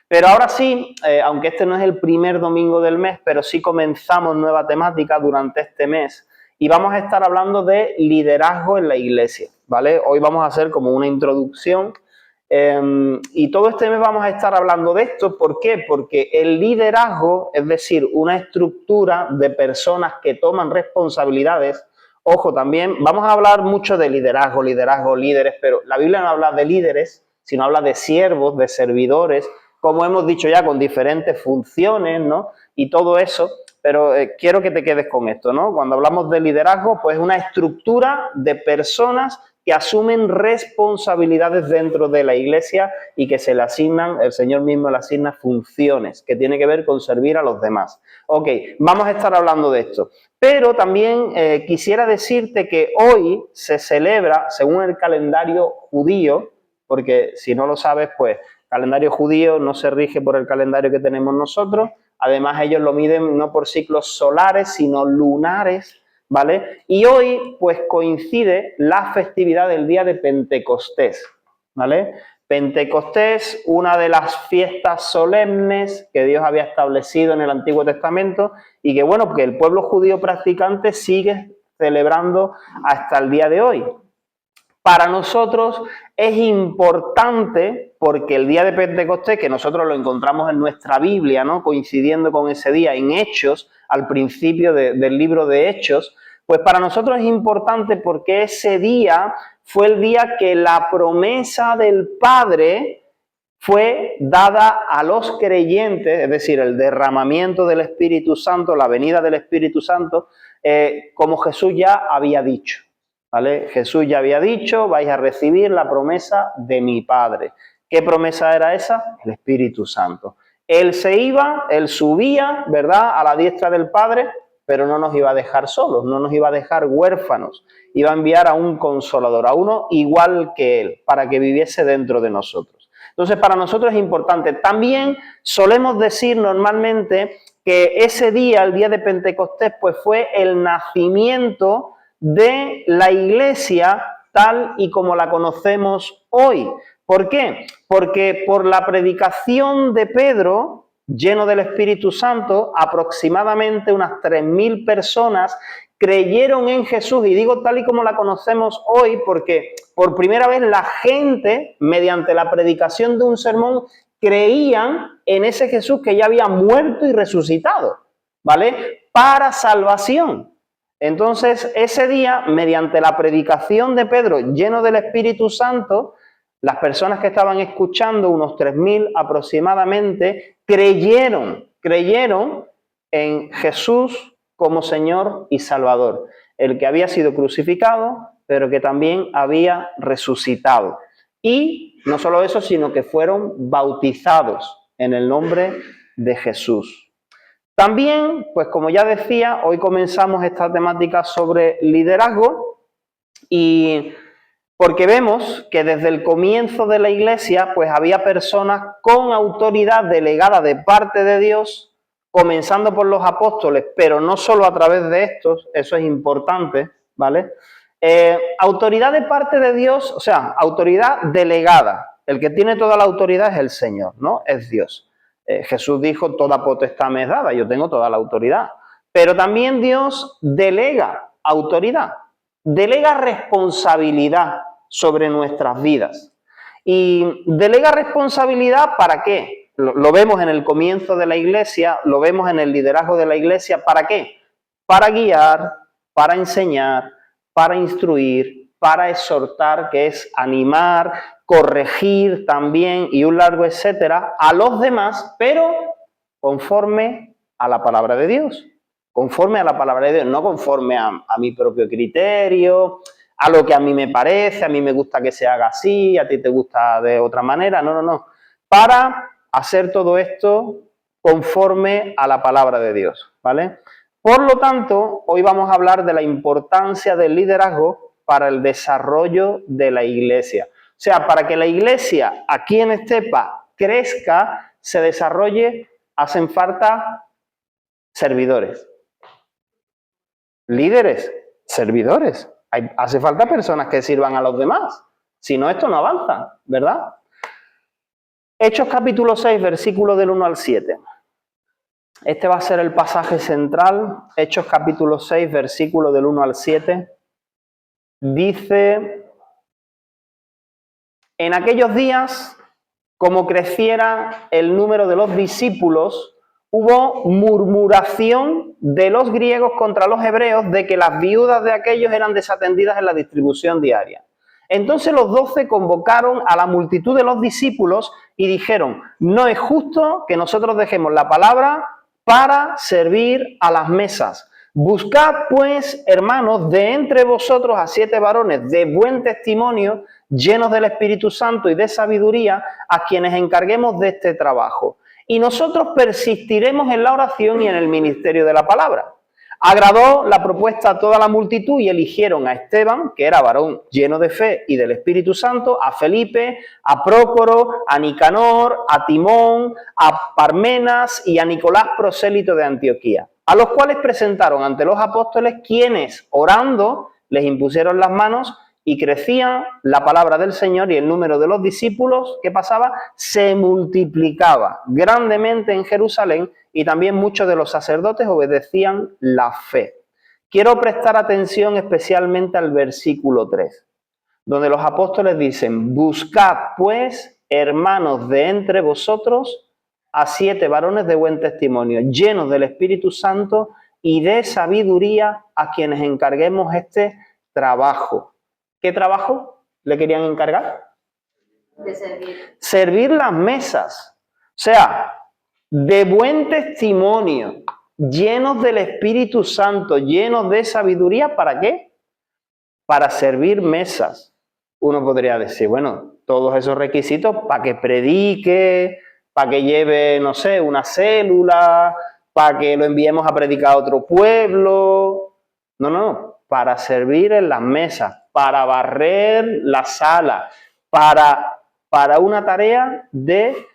Pero ahora sí, aunque este no es el primer domingo del mes, pero sí comenzamos nueva temática durante este mes y vamos a estar hablando de liderazgo en la iglesia, ¿vale? Hoy vamos a hacer como una introducción y todo este mes vamos a estar hablando de esto. ¿Por qué? Porque el liderazgo, es decir, una estructura de personas que toman responsabilidades. Ojo, también vamos a hablar mucho de liderazgo, líderes, pero la Biblia no habla de líderes, sino habla de siervos, de servidores, como hemos dicho ya, con diferentes funciones, ¿no? Y todo eso, pero quiero que te quedes con esto, ¿no? Cuando hablamos de liderazgo, pues una estructura de personas que asumen responsabilidades dentro de la iglesia y que se le asignan, el Señor mismo le asigna funciones, que tiene que ver con servir a los demás. Ok, vamos a estar hablando de esto. Pero también quisiera decirte que hoy se celebra, según el calendario judío, porque si no lo sabes, pues el calendario judío no se rige por el calendario que tenemos nosotros. Además, ellos lo miden no por ciclos solares, sino lunares, ¿vale? Y hoy, pues, coincide la festividad del día de Pentecostés, ¿vale? Pentecostés, una de las fiestas solemnes que Dios había establecido en el Antiguo Testamento y que, bueno, que el pueblo judío practicante sigue celebrando hasta el día de hoy. Para nosotros es importante porque el día de Pentecostés, que nosotros lo encontramos en nuestra Biblia, ¿no? Coincidiendo con ese día en Hechos, al principio del libro de Hechos, pues para nosotros es importante porque ese día fue el día que la promesa del Padre fue dada a los creyentes, es decir, el derramamiento del Espíritu Santo, la venida del Espíritu Santo, como Jesús ya había dicho. ¿Vale? Jesús ya había dicho, vais a recibir la promesa de mi Padre. ¿Qué promesa era esa? El Espíritu Santo. Él se iba, él subía, ¿verdad?, a la diestra del Padre, pero no nos iba a dejar solos, no nos iba a dejar huérfanos. Iba a enviar a un consolador, a uno igual que él, para que viviese dentro de nosotros. Entonces, para nosotros es importante. También solemos decir normalmente que ese día, el día de Pentecostés, pues fue el nacimiento de la iglesia tal y como la conocemos hoy. ¿Por qué? Porque por la predicación de Pedro, lleno del Espíritu Santo, aproximadamente unas 3.000 personas creyeron en Jesús, y digo tal y como la conocemos hoy porque por primera vez la gente, mediante la predicación de un sermón, creían en ese Jesús que ya había muerto y resucitado, ¿vale? Para salvación. Entonces, ese día, mediante la predicación de Pedro, lleno del Espíritu Santo, las personas que estaban escuchando, unos 3.000 aproximadamente, creyeron en Jesús como Señor y Salvador, el que había sido crucificado, pero que también había resucitado. Y no solo eso, sino que fueron bautizados en el nombre de Jesús. También, pues como ya decía, hoy comenzamos esta temática sobre liderazgo y porque vemos que desde el comienzo de la iglesia, pues había personas con autoridad delegada de parte de Dios, comenzando por los apóstoles, pero no solo a través de estos, eso es importante, ¿vale? Autoridad de parte de Dios, o sea, autoridad delegada. El que tiene toda la autoridad es el Señor, ¿no? Es Dios. Jesús dijo, toda potestad me es dada, yo tengo toda la autoridad. Pero también Dios delega autoridad, delega responsabilidad sobre nuestras vidas. Y delega responsabilidad ¿para qué? Lo vemos en el comienzo de la iglesia, lo vemos en el liderazgo de la iglesia, ¿para qué? Para guiar, para enseñar, para instruir, para exhortar, que es animar, corregir también y un largo etcétera, a los demás, pero conforme a la palabra de Dios. Conforme a la palabra de Dios, no conforme a mi propio criterio, a lo que a mí me parece, a mí me gusta que se haga así, a ti te gusta de otra manera, no. Para hacer todo esto conforme a la palabra de Dios, ¿vale? Por lo tanto, hoy vamos a hablar de la importancia del liderazgo para el desarrollo de la iglesia. O sea, para que la iglesia aquí en Estepa crezca, se desarrolle, hacen falta servidores. Líderes, servidores. Hace falta personas que sirvan a los demás. Si no, esto no avanza, ¿verdad? Hechos capítulo 6, versículo del 1 al 7. Este va a ser el pasaje central. Hechos capítulo 6, versículo del 1 al 7. Dice: en aquellos días, como creciera el número de los discípulos, hubo murmuración de los griegos contra los hebreos de que las viudas de aquellos eran desatendidas en la distribución diaria. Entonces los 12 convocaron a la multitud de los discípulos y dijeron: no es justo que nosotros dejemos la palabra para servir a las mesas. Buscad, pues, hermanos, de entre vosotros a 7 varones de buen testimonio, llenos del Espíritu Santo y de sabiduría, a quienes encarguemos de este trabajo. Y nosotros persistiremos en la oración y en el ministerio de la palabra. Agradó la propuesta a toda la multitud y eligieron a Esteban, que era varón lleno de fe y del Espíritu Santo, a Felipe, a Prócoro, a Nicanor, a Timón, a Parmenas y a Nicolás, prosélito de Antioquía, a los cuales presentaron ante los apóstoles, quienes, orando, les impusieron las manos, y crecía la palabra del Señor y el número de los discípulos, ¿qué pasaba? Se multiplicaba grandemente en Jerusalén, y también muchos de los sacerdotes obedecían la fe. Quiero prestar atención especialmente al versículo 3, donde los apóstoles dicen: buscad, pues, hermanos, de entre vosotros a 7 varones de buen testimonio, llenos del Espíritu Santo y de sabiduría, a quienes encarguemos este trabajo. ¿Qué trabajo le querían encargar? De servir. Servir las mesas. O sea, de buen testimonio, llenos del Espíritu Santo, llenos de sabiduría. ¿Para qué? Para servir mesas. Uno podría decir, bueno, todos esos requisitos para que predique, para que lleve, no sé, una célula, para que lo enviemos a predicar a otro pueblo. No, para servir en las mesas, para barrer la sala, para una tarea de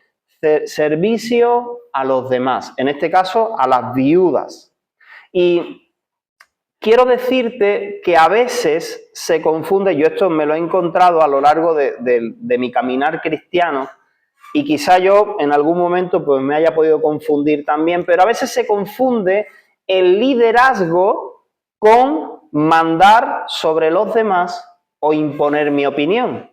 servicio a los demás, en este caso a las viudas. Y quiero decirte que a veces se confunde, yo esto me lo he encontrado a lo largo de mi caminar cristiano, y quizá yo en algún momento pues me haya podido confundir también, pero a veces se confunde el liderazgo con mandar sobre los demás o imponer mi opinión.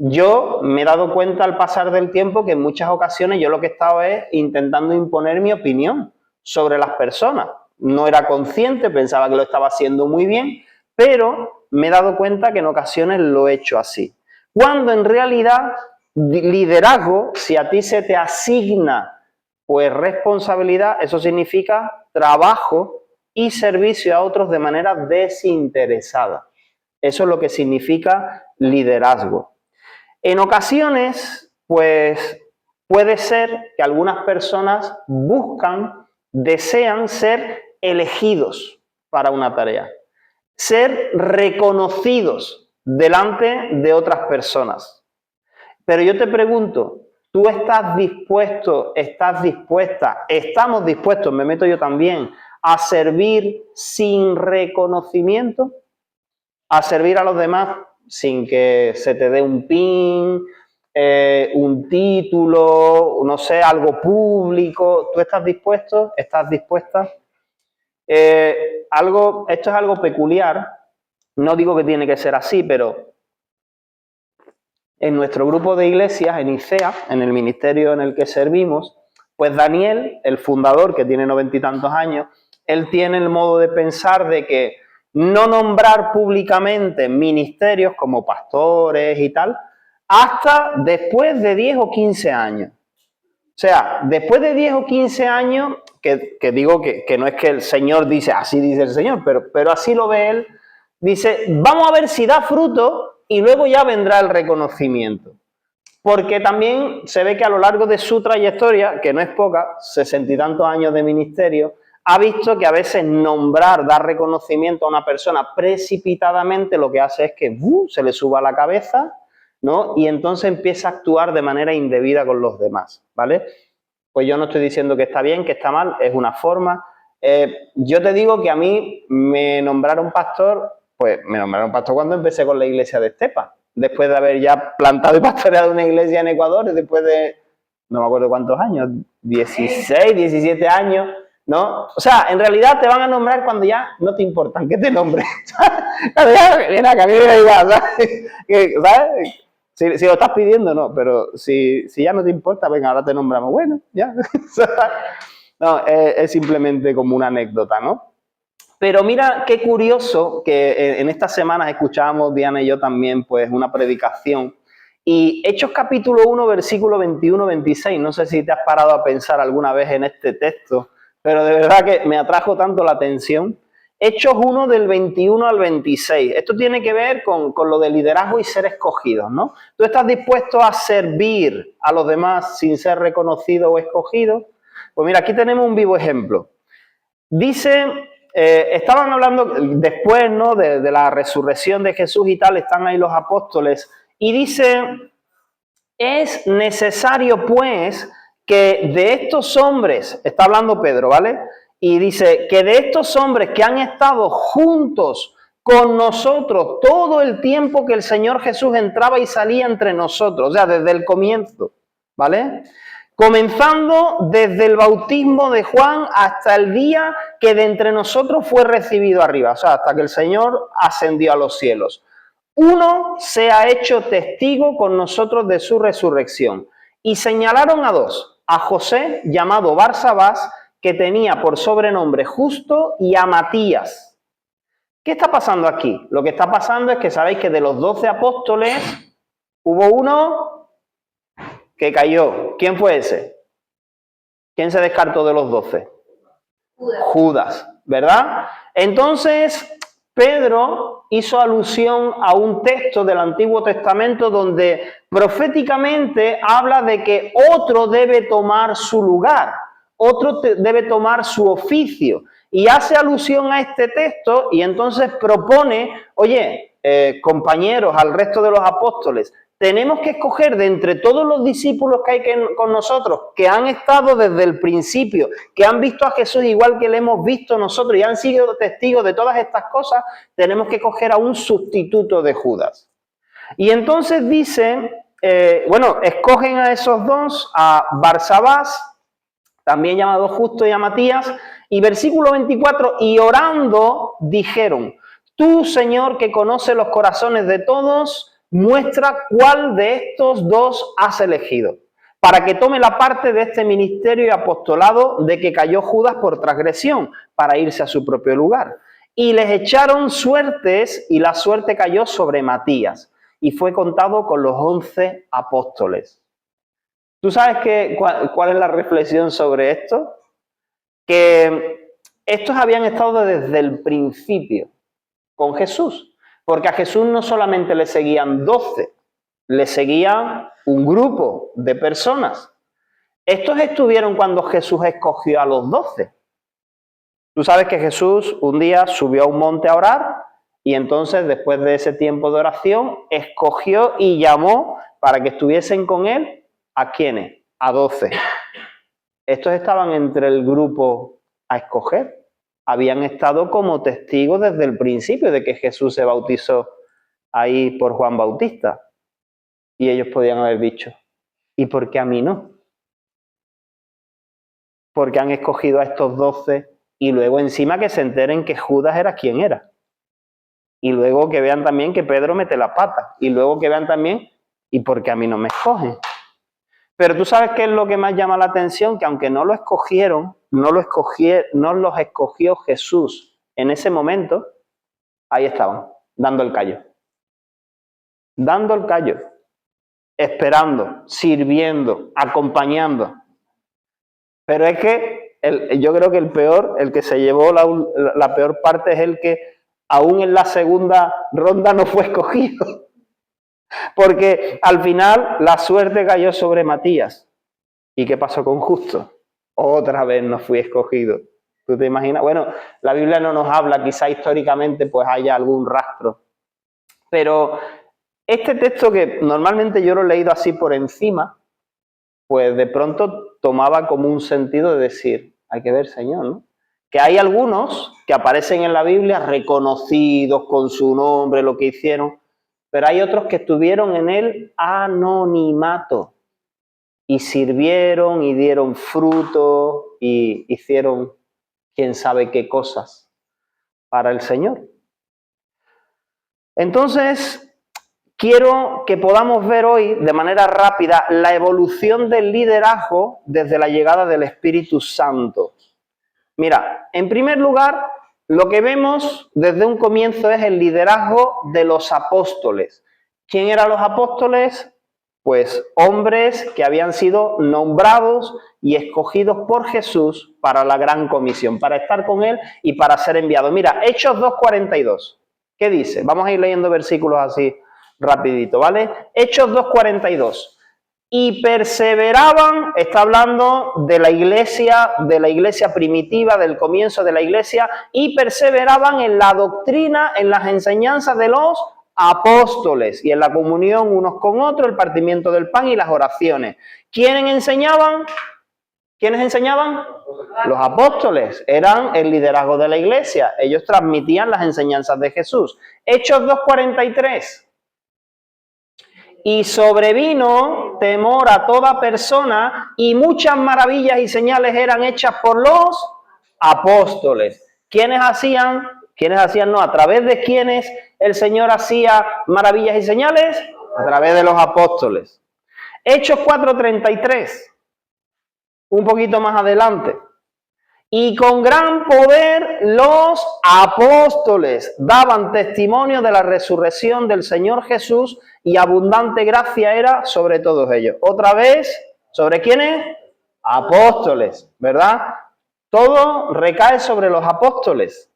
Yo me he dado cuenta al pasar del tiempo que en muchas ocasiones yo lo que he estado es intentando imponer mi opinión sobre las personas. No era consciente, pensaba que lo estaba haciendo muy bien, pero me he dado cuenta que en ocasiones lo he hecho así. Cuando en realidad liderazgo, si a ti se te asigna pues responsabilidad, eso significa trabajo y servicio a otros de manera desinteresada. Eso es lo que significa liderazgo. En ocasiones, pues puede ser que algunas personas desean ser elegidos para una tarea, ser reconocidos delante de otras personas. Pero yo te pregunto, ¿tú estás dispuesto, estás dispuesta, estamos dispuestos, me meto yo también, a servir sin reconocimiento? A servir a los demás sin que se te dé un pin, un título, no sé, algo público. ¿Tú estás dispuesto? ¿Estás dispuesta? Esto es algo peculiar. No digo que tiene que ser así, pero en nuestro grupo de iglesias, en ICEA, en el ministerio en el que servimos, pues Daniel, el fundador, que tiene 90 y tantos años, él tiene el modo de pensar de que no nombrar públicamente ministerios como pastores y tal, hasta después de 10 o 15 años. O sea, después de 10 o 15 años, que digo que no es que el Señor dice, así dice el Señor, pero así lo ve él, dice, vamos a ver si da fruto y luego ya vendrá el reconocimiento. Porque también se ve que a lo largo de su trayectoria, que no es poca, 60 y tantos años de ministerio, ha visto que a veces nombrar, dar reconocimiento a una persona precipitadamente lo que hace es que se le suba la cabeza, ¿no? Y entonces empieza a actuar de manera indebida con los demás, ¿vale? Pues yo no estoy diciendo que está bien, que está mal, es una forma. Yo te digo que a mí me nombraron pastor, pues me nombraron pastor cuando empecé con la iglesia de Estepa. después de haber ya plantado y pastoreado una iglesia en Ecuador, después de, no me acuerdo cuántos años, 16, 17 años, ¿no? O sea, en realidad te van a nombrar cuando ya no te importan que te nombren. Cuando ya, ven acá, a mí me da igual, ¿sabes? Si lo estás pidiendo, no, pero si ya no te importa, venga, ahora te nombramos. Bueno, ya. No, es simplemente como una anécdota, ¿no? Pero mira qué curioso que en estas semanas escuchábamos, Diana y yo también, pues una predicación. Y Hechos capítulo 1, versículo 21-26, no sé si te has parado a pensar alguna vez en este texto, pero de verdad que me atrajo tanto la atención. Hechos 1 del 21 al 26. Esto tiene que ver con lo de liderazgo y ser escogidos, ¿no? ¿Tú estás dispuesto a servir a los demás sin ser reconocido o escogido? Pues mira, aquí tenemos un vivo ejemplo. Dice, estaban hablando después, ¿no? De la resurrección de Jesús y tal, están ahí los apóstoles, y dice, es necesario pues que de estos hombres, está hablando Pedro, ¿vale? Y dice que de estos hombres que han estado juntos con nosotros todo el tiempo que el Señor Jesús entraba y salía entre nosotros, o sea, desde el comienzo, ¿vale? Comenzando desde el bautismo de Juan hasta el día que de entre nosotros fue recibido arriba, o sea, hasta que el Señor ascendió a los cielos. Uno se ha hecho testigo con nosotros de su resurrección. Y señalaron a dos, a José, llamado Barsabás, que tenía por sobrenombre Justo, y a Matías. ¿Qué está pasando aquí? Lo que está pasando es que sabéis que de los 12 apóstoles hubo uno que cayó. ¿Quién fue ese? ¿Quién se descartó de los 12? Judas, ¿verdad? Entonces, Pedro hizo alusión a un texto del Antiguo Testamento donde proféticamente habla de que otro debe tomar su lugar, otro debe tomar su oficio, y hace alusión a este texto y entonces propone, oye, compañeros, al resto de los apóstoles, tenemos que escoger de entre todos los discípulos que hay con nosotros, que han estado desde el principio, que han visto a Jesús igual que le hemos visto nosotros y han sido testigos de todas estas cosas, tenemos que coger a un sustituto de Judas. Y entonces dicen, escogen a esos dos, a Barsabás, también llamado Justo, y a Matías, y versículo 24, y orando dijeron, tú, Señor, que conoces los corazones de todos, muestra cuál de estos dos has elegido, para que tome la parte de este ministerio y apostolado de que cayó Judas por transgresión, para irse a su propio lugar. Y les echaron suertes, y la suerte cayó sobre Matías, y fue contado con los 11 apóstoles. ¿Tú sabes cuál es la reflexión sobre esto? Que estos habían estado desde el principio con Jesús. Porque a Jesús no solamente le seguían 12, le seguían un grupo de personas. Estos estuvieron cuando Jesús escogió a los 12. Tú sabes que Jesús un día subió a un monte a orar y entonces después de ese tiempo de oración escogió y llamó para que estuviesen con él, ¿a quiénes? A 12. Estos estaban entre el grupo a escoger. Habían estado como testigos desde el principio de que Jesús se bautizó ahí por Juan Bautista. Y ellos podían haber dicho, ¿y por qué a mí no? Porque han escogido a estos 12 y luego encima que se enteren que Judas era quien era. Y luego que vean también que Pedro mete la pata. Y luego que vean también, ¿y por qué a mí no me escogen? Pero tú sabes qué es lo que más llama la atención, que aunque no lo escogieron, no los escogió Jesús en ese momento, ahí estaban, dando el callo. Dando el callo, esperando, sirviendo, acompañando. Pero es que yo creo que el que se llevó la peor parte es el que aún en la segunda ronda no fue escogido. Porque al final la suerte cayó sobre Matías. ¿Y qué pasó con Justo? Otra vez no fui escogido. ¿Tú te imaginas? Bueno, la Biblia no nos habla, quizá históricamente pues haya algún rastro. Pero este texto, que normalmente yo lo he leído así por encima, pues de pronto tomaba como un sentido de decir, hay que ver, Señor, ¿no? Que hay algunos que aparecen en la Biblia reconocidos con su nombre, lo que hicieron, pero hay otros que estuvieron en el anonimato y sirvieron y dieron fruto y hicieron quién sabe qué cosas para el Señor. Entonces, quiero que podamos ver hoy de manera rápida la evolución del liderazgo desde la llegada del Espíritu Santo. Mira, en primer lugar, lo que vemos desde un comienzo es el liderazgo de los apóstoles. ¿Quién eran los apóstoles? Pues hombres que habían sido nombrados y escogidos por Jesús para la gran comisión, para estar con Él y para ser enviados. Mira, Hechos 2:42. ¿Qué dice? Vamos a ir leyendo versículos así rapidito, ¿vale? Hechos 2:42. Y perseveraban, está hablando de la iglesia primitiva, del comienzo de la iglesia, y perseveraban en la doctrina, en las enseñanzas de los apóstoles, y en la comunión unos con otros, el partimiento del pan y las oraciones. ¿Quiénes enseñaban? ¿Quiénes enseñaban? Los apóstoles. Eran el liderazgo de la iglesia. Ellos transmitían las enseñanzas de Jesús. Hechos 2:43. Y sobrevino temor a toda persona y muchas maravillas y señales eran hechas por los apóstoles. ¿Quiénes hacían? No, a través de quiénes el Señor hacía maravillas y señales? A través de los apóstoles. Hechos 4:33. Un poquito más adelante. Y con gran poder los apóstoles daban testimonio de la resurrección del Señor Jesús y abundante gracia era sobre todos ellos. Otra vez, ¿sobre quiénes? Apóstoles, ¿verdad? Todo recae sobre los apóstoles.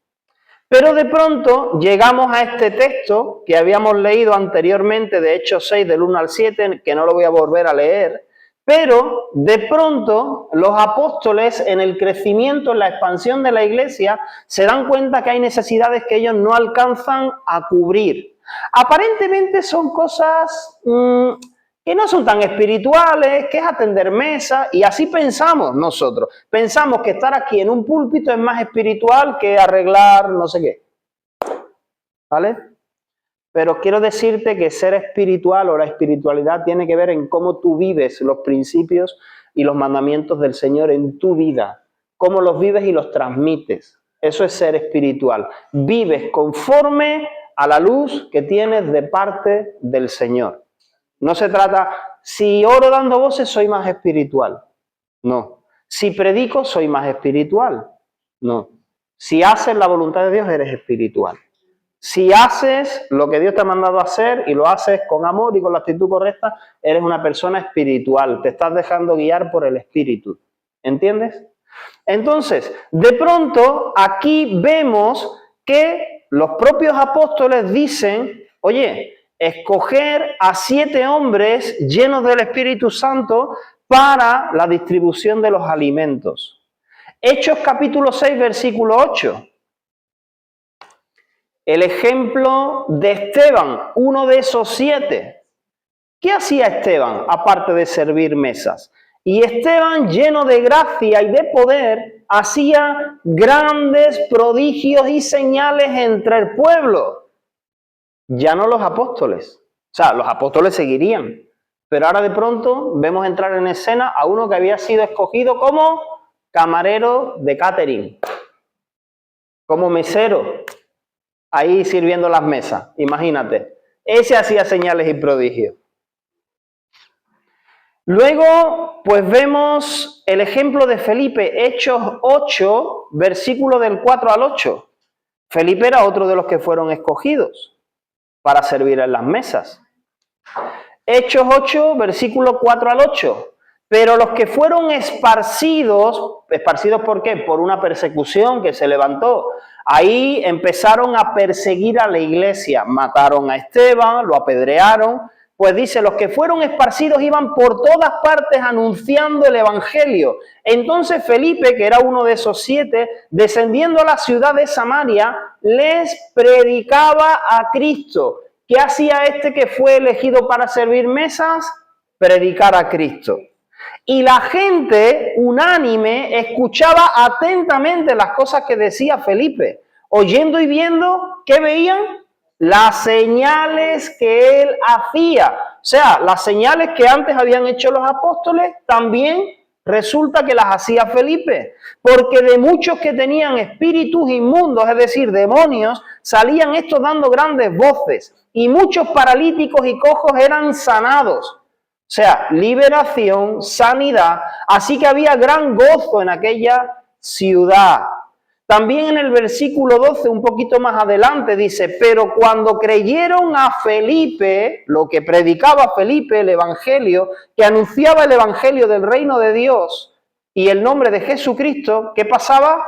Pero de pronto llegamos a este texto que habíamos leído anteriormente de Hechos 6 del 1 al 7, que no lo voy a volver a leer. Pero de pronto los apóstoles en el crecimiento, en la expansión de la iglesia, se dan cuenta que hay necesidades que ellos no alcanzan a cubrir. Aparentemente son cosas que no son tan espirituales, que es atender mesa, y así pensamos nosotros. Pensamos que estar aquí en un púlpito es más espiritual que arreglar no sé qué. ¿Vale? Pero quiero decirte que ser espiritual o la espiritualidad tiene que ver en cómo tú vives los principios y los mandamientos del Señor en tu vida. Cómo los vives y los transmites. Eso es ser espiritual. Vives conforme a la luz que tienes de parte del Señor. No se trata, si oro dando voces soy más espiritual. No. Si predico soy más espiritual. No. Si haces la voluntad de Dios eres espiritual. Si haces lo que Dios te ha mandado a hacer y lo haces con amor y con la actitud correcta, eres una persona espiritual. Te estás dejando guiar por el Espíritu. ¿Entiendes? Entonces, de pronto, aquí vemos que los propios apóstoles dicen, oye, escoger a 7 hombres llenos del Espíritu Santo para la distribución de los alimentos. Hechos capítulo 6, versículo 8. El ejemplo de Esteban, uno de esos 7. ¿Qué hacía Esteban aparte de servir mesas? Y Esteban, lleno de gracia y de poder, hacía grandes prodigios y señales entre el pueblo. Ya no los apóstoles. O sea, los apóstoles seguirían. Pero ahora de pronto vemos entrar en escena a uno que había sido escogido como camarero de catering, como mesero, ahí sirviendo las mesas, imagínate. Ese hacía señales y prodigios. Luego, pues vemos el ejemplo de Felipe, Hechos 8, versículo del 4 al 8. Felipe era otro de los que fueron escogidos para servir en las mesas. Hechos 8, versículo 4 al 8. Pero los que fueron esparcidos ¿por qué? Por una persecución que se levantó. Ahí empezaron a perseguir a la iglesia, mataron a Esteban, lo apedrearon. Pues dice, los que fueron esparcidos iban por todas partes anunciando el evangelio. Entonces Felipe, que era uno de esos 7, descendiendo a la ciudad de Samaria, les predicaba a Cristo. ¿Qué hacía este que fue elegido para servir mesas? Predicar a Cristo. Y la gente unánime escuchaba atentamente las cosas que decía Felipe. Oyendo y viendo, ¿qué veían? las señales que él hacía. O sea, las señales que antes habían hecho los apóstoles, también resulta que las hacía Felipe. Porque de muchos que tenían espíritus inmundos, es decir, demonios, salían estos dando grandes voces. Y muchos paralíticos y cojos eran sanados. O sea, liberación, sanidad. Así que había gran gozo en aquella ciudad. También en el versículo 12, un poquito más adelante, dice, pero cuando creyeron a Felipe, lo que predicaba Felipe, el evangelio, que anunciaba el evangelio del reino de Dios y el nombre de Jesucristo, ¿qué pasaba?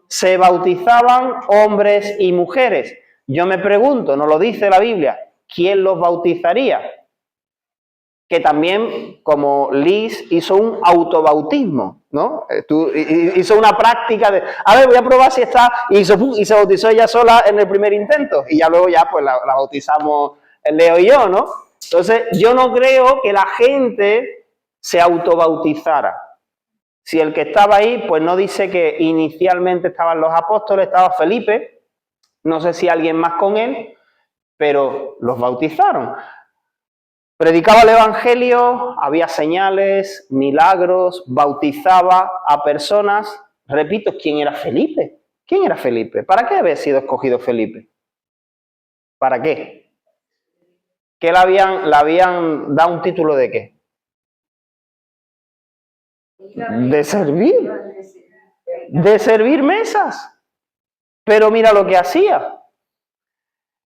Se bautizaban hombres y mujeres. Yo me pregunto, ¿no lo dice la Biblia? ¿Quién los bautizaría? Que también, como Liz, hizo un autobautismo, ¿no? Hizo una práctica de, a ver, voy a probar si está, y se bautizó ella sola en el primer intento, y ya luego ya pues la bautizamos Leo y yo, ¿no? Entonces, yo no creo que la gente se autobautizara. Si el que estaba ahí, pues no dice que inicialmente estaban los apóstoles, estaba Felipe, no sé si alguien más con él, pero los bautizaron. Predicaba el evangelio, había señales, milagros, bautizaba a personas. Repito, ¿quién era Felipe? ¿Quién era Felipe? ¿Para qué había sido escogido Felipe? ¿Para qué? ¿Que le habían dado un título de qué? De servir. De servir mesas. Pero mira lo que hacía.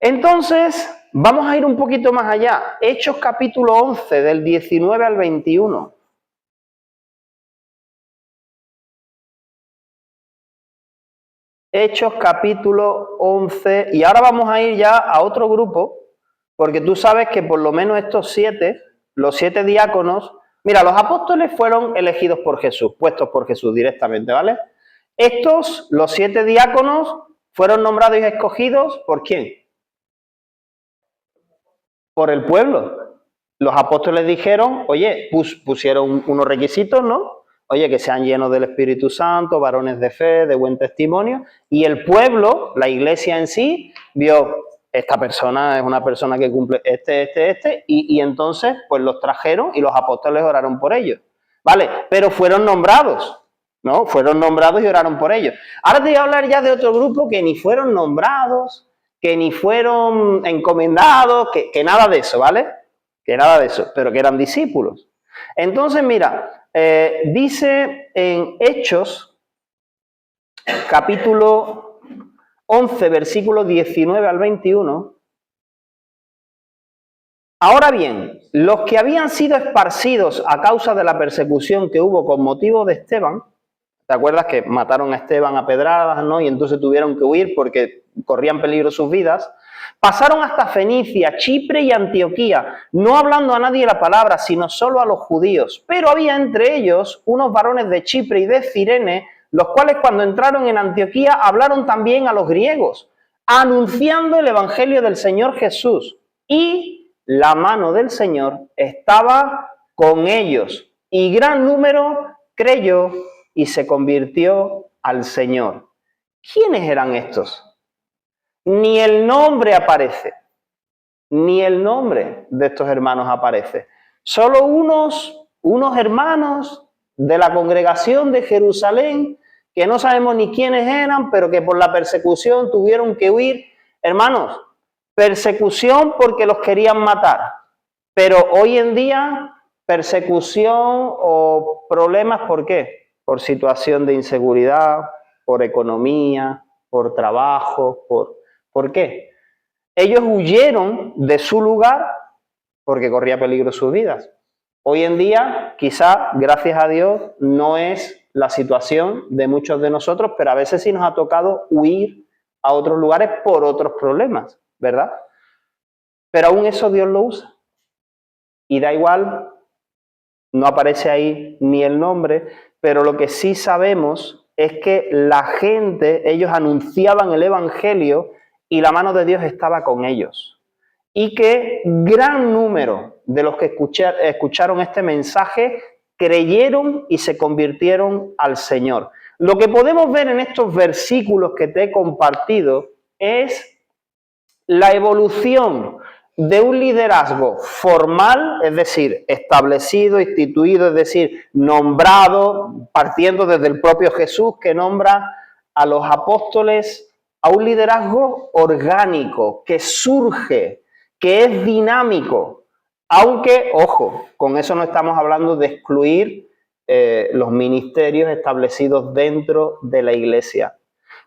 Entonces, vamos a ir un poquito más allá. Hechos capítulo 11, del 19 al 21. Hechos capítulo 11. Y ahora vamos a ir ya a otro grupo, porque tú sabes que por lo menos estos 7, los 7 diáconos, mira, los apóstoles fueron elegidos por Jesús, puestos por Jesús directamente, ¿vale? Estos, los 7 diáconos, fueron nombrados y escogidos, ¿por quién? Por el pueblo. Los apóstoles dijeron, oye, pusieron unos requisitos, ¿no? Oye, que sean llenos del Espíritu Santo, varones de fe, de buen testimonio. Y el pueblo, la iglesia en sí, vio, esta persona es una persona que cumple y entonces pues los trajeron y los apóstoles oraron por ellos. ¿Vale? Pero fueron nombrados, ¿no? Fueron nombrados y oraron por ellos. Ahora te voy a hablar ya de otro grupo que ni fueron nombrados, que ni fueron encomendados, que nada de eso, ¿vale? Que nada de eso, pero que eran discípulos. Entonces, mira, dice en Hechos, capítulo 11, versículos 19 al 21, ahora bien, los que habían sido esparcidos a causa de la persecución que hubo con motivo de Esteban, ¿te acuerdas que mataron a Esteban a pedradas, ¿no? Y entonces tuvieron que huir porque corrían peligro sus vidas. Pasaron hasta Fenicia, Chipre y Antioquía, no hablando a nadie la palabra, sino solo a los judíos. Pero había entre ellos unos varones de Chipre y de Cirene, los cuales cuando entraron en Antioquía hablaron también a los griegos, anunciando el evangelio del Señor Jesús. Y la mano del Señor estaba con ellos, y gran número creyó y se convirtió al Señor. ¿Quiénes eran estos? Ni el nombre aparece, ni el nombre de estos hermanos aparece. Solo unos hermanos de la congregación de Jerusalén, que no sabemos ni quiénes eran, pero que por la persecución tuvieron que huir. Hermanos, persecución porque los querían matar, pero hoy en día persecución o problemas, ¿por qué? Por situación de inseguridad, por economía, por trabajo, ¿por qué? Ellos huyeron de su lugar porque corría peligro sus vidas. Hoy en día, quizá, gracias a Dios, no es la situación de muchos de nosotros, pero a veces sí nos ha tocado huir a otros lugares por otros problemas, ¿verdad? Pero aún eso Dios lo usa. Y da igual, no aparece ahí ni el nombre, pero lo que sí sabemos es que la gente, ellos anunciaban el evangelio y la mano de Dios estaba con ellos. Y que gran número de los que escucharon este mensaje creyeron y se convirtieron al Señor. Lo que podemos ver en estos versículos que te he compartido es la evolución de un liderazgo formal, es decir, establecido, instituido, es decir, nombrado, partiendo desde el propio Jesús que nombra a los apóstoles, a un liderazgo orgánico, que surge, que es dinámico, aunque, ojo, con eso no estamos hablando de excluir los ministerios establecidos dentro de la iglesia.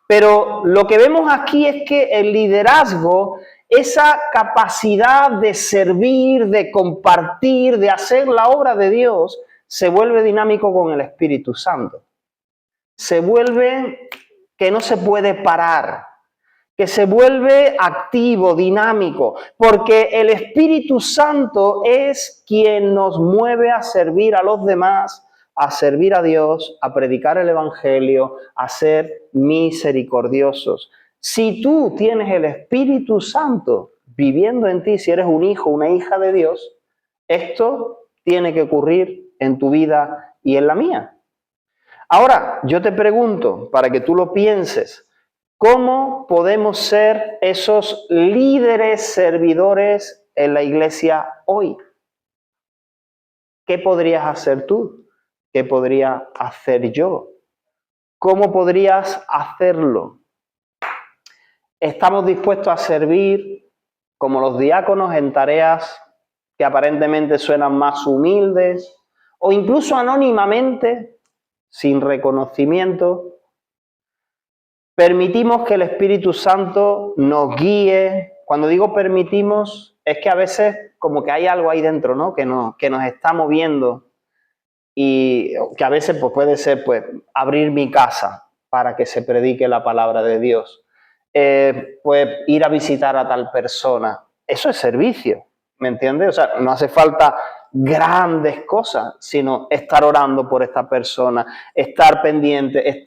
Pero lo que vemos aquí es que el liderazgo, esa capacidad de servir, de compartir, de hacer la obra de Dios, se vuelve dinámico con el Espíritu Santo. Se vuelve que no se puede parar, que se vuelve activo, dinámico, porque el Espíritu Santo es quien nos mueve a servir a los demás, a servir a Dios, a predicar el Evangelio, a ser misericordiosos. Si tú tienes el Espíritu Santo viviendo en ti, si eres un hijo, una hija de Dios, esto tiene que ocurrir en tu vida y en la mía. Ahora, yo te pregunto, para que tú lo pienses, ¿cómo podemos ser esos líderes servidores en la iglesia hoy? ¿Qué podrías hacer tú? ¿Qué podría hacer yo? ¿Cómo podrías hacerlo? ¿Estamos dispuestos a servir como los diáconos en tareas que aparentemente suenan más humildes o incluso anónimamente, sin reconocimiento? Permitimos que el Espíritu Santo nos guíe. Cuando digo permitimos, es que a veces como que hay algo ahí dentro, ¿no? Que nos está moviendo. Y que a veces pues, puede ser pues, abrir mi casa para que se predique la palabra de Dios. Pues ir a visitar a tal persona. Eso es servicio, ¿me entiendes? O sea, no hace falta grandes cosas, sino estar orando por esta persona, estar pendiente,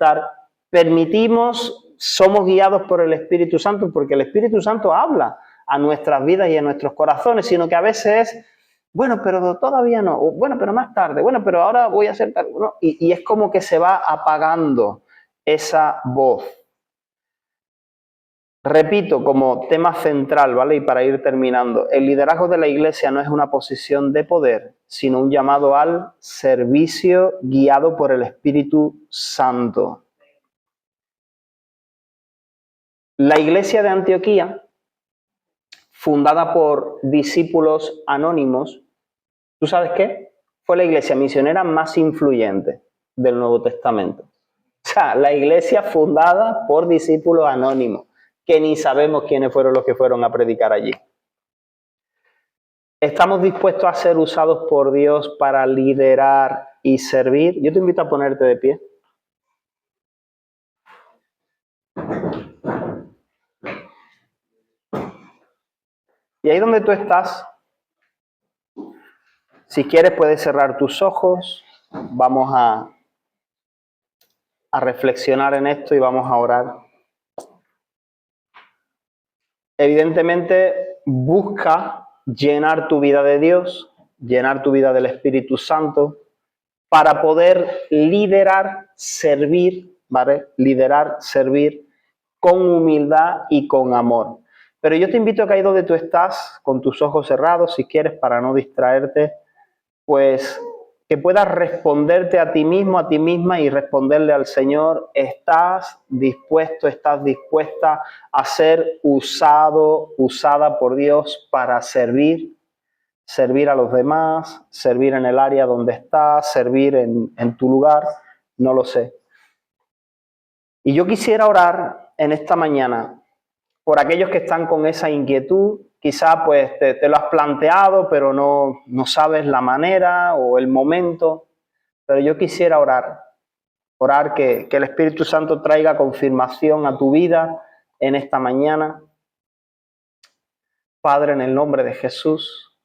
Permitimos, somos guiados por el Espíritu Santo, porque el Espíritu Santo habla a nuestras vidas y a nuestros corazones, sino que a veces es, bueno, pero todavía no, bueno, pero más tarde, bueno, pero ahora voy a hacer tal, ¿no? Y es como que se va apagando esa voz. Repito, como tema central, ¿vale? Y para ir terminando, el liderazgo de la iglesia no es una posición de poder, sino un llamado al servicio guiado por el Espíritu Santo. La iglesia de Antioquía, fundada por discípulos anónimos, ¿tú sabes qué? Fue la iglesia misionera más influyente del Nuevo Testamento. O sea, la iglesia fundada por discípulos anónimos, que ni sabemos quiénes fueron los que fueron a predicar allí. ¿Estamos dispuestos a ser usados por Dios para liderar y servir? Yo te invito a ponerte de pie. Y ahí donde tú estás, si quieres puedes cerrar tus ojos. Vamos a reflexionar en esto y vamos a orar. Evidentemente, busca llenar tu vida de Dios, llenar tu vida del Espíritu Santo, para poder liderar, servir, ¿vale? Liderar, servir con humildad y con amor. Pero yo te invito a que ahí donde tú estás, con tus ojos cerrados, si quieres, para no distraerte, pues que puedas responderte a ti mismo, a ti misma y responderle al Señor, ¿estás dispuesto, estás dispuesta a ser usado, usada por Dios para servir? Servir a los demás, servir en el área donde estás, servir en tu lugar, no lo sé. Y yo quisiera orar en esta mañana por aquellos que están con esa inquietud. Quizá pues te lo has planteado, pero no sabes la manera o el momento. Pero yo quisiera orar que el Espíritu Santo traiga confirmación a tu vida en esta mañana. Padre, en el nombre de Jesús,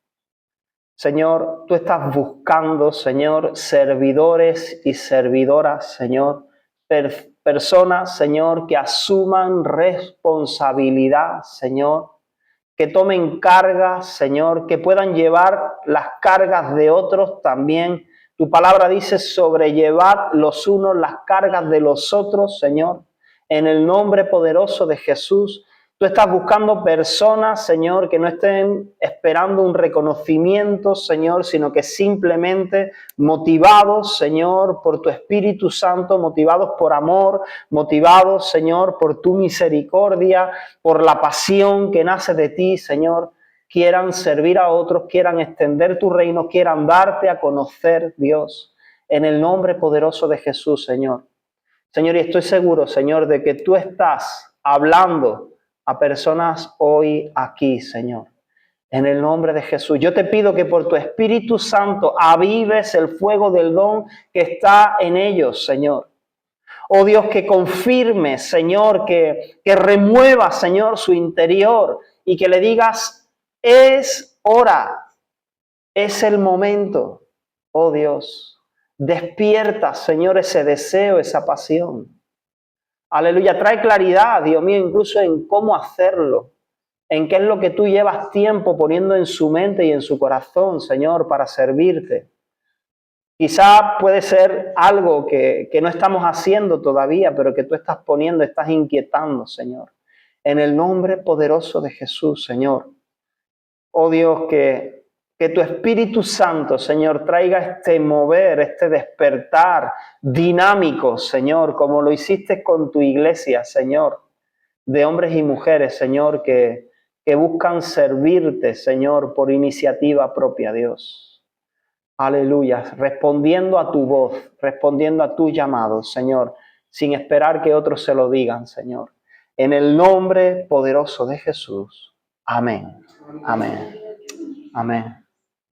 Señor, tú estás buscando, Señor, servidores y servidoras, Señor, personas, Señor, que asuman responsabilidad, Señor, que tomen cargas, Señor, que puedan llevar las cargas de otros también. Tu palabra dice, sobrellevad los unos las cargas de los otros, Señor. En el nombre poderoso de Jesús, Tú estás buscando personas, Señor, que no estén esperando un reconocimiento, Señor, sino que simplemente motivados, Señor, por tu Espíritu Santo, motivados por amor, motivados, Señor, por tu misericordia, por la pasión que nace de ti, Señor, quieran servir a otros, quieran extender tu reino, quieran darte a conocer, Dios, en el nombre poderoso de Jesús, Señor. Señor, y estoy seguro, Señor, de que tú estás hablando a personas hoy aquí, Señor. En el nombre de Jesús. Yo te pido que por tu Espíritu Santo avives el fuego del don que está en ellos, Señor. Oh Dios, que confirme, Señor, que remueva, Señor, su interior y que le digas, es hora, es el momento. Oh Dios, despierta, Señor, ese deseo, esa pasión. Aleluya, trae claridad, Dios mío, incluso en cómo hacerlo, en qué es lo que tú llevas tiempo poniendo en su mente y en su corazón, Señor, para servirte. Quizá puede ser algo que no estamos haciendo todavía, pero que tú estás poniendo, estás inquietando, Señor. En el nombre poderoso de Jesús, Señor. Oh Dios, que tu Espíritu Santo, Señor, traiga este mover, este despertar dinámico, Señor, como lo hiciste con tu iglesia, Señor, de hombres y mujeres, Señor, que buscan servirte, Señor, por iniciativa propia, Dios. Aleluya, respondiendo a tu voz, respondiendo a tus llamados, Señor, sin esperar que otros se lo digan, Señor. En el nombre poderoso de Jesús. Amén. Amén. Amén.